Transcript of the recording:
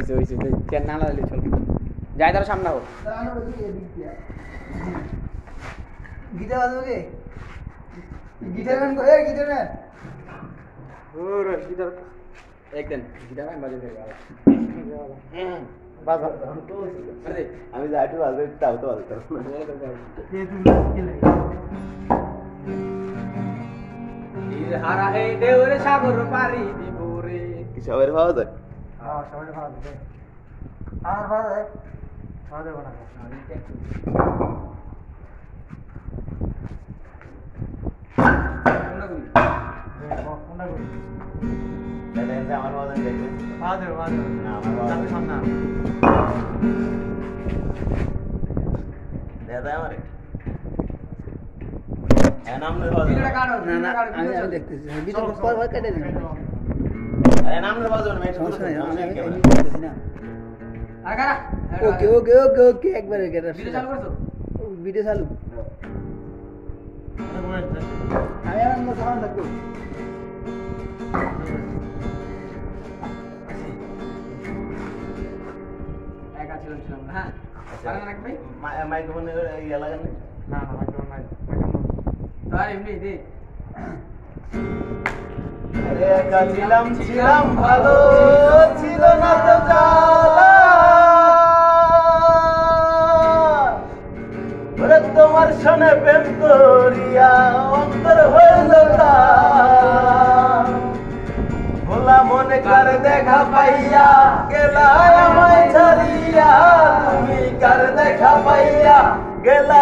হইছে চেন না লাগলে চল যাই তার সামনে হোক গিটার বাজবে গিটার ম্যান কই গিটার ম্যান ও গিটার একদিন গিটার ম্যান বাজে দেবে বাজা আরে আমি যাইতে বাজে তাও তো বাজতে ये तुम के लगे হারা হে দেওরে সাগর পারি দিব রে কি সবার ভালো যায় हां সবাই ভালো আছে আর ভালো আছে ভালো বানা কোনটা করি তাহলে আমার বাজে দেখবে ভালো ভালো না আমার বাজে সামনে দাদা আমারে নাম নে বাজে ভিডিওটা কাটো না না আমি দেখতেছি ভিডিও পর পর কেটে দিন নাম নে বাজে না সমস্যা নাই আমি দেখতেছি না আর কারা ওকে ওকে ওকে ওকে একবারে কেটে ভিডিও চালু করছো ভিডিও চালু আমি আর আমার সামান থাকবো একা ছিলাম না হ্যাঁ পারেন না ভাই মাইক্রোফোনে ইয়া লাগান না না মাইক্রোফোন নাই তার এমনি দে আরে একা ছিলাম ভালো ছিল না তো জ্বালা ওরে তোমার সনে প্রেম করিয়া অন্তর হইল ভোলা মনে কার দেখা পাইয়া গেলা আমায় ছাড়িয়া তুমি কার দেখা পাইয়া গেলা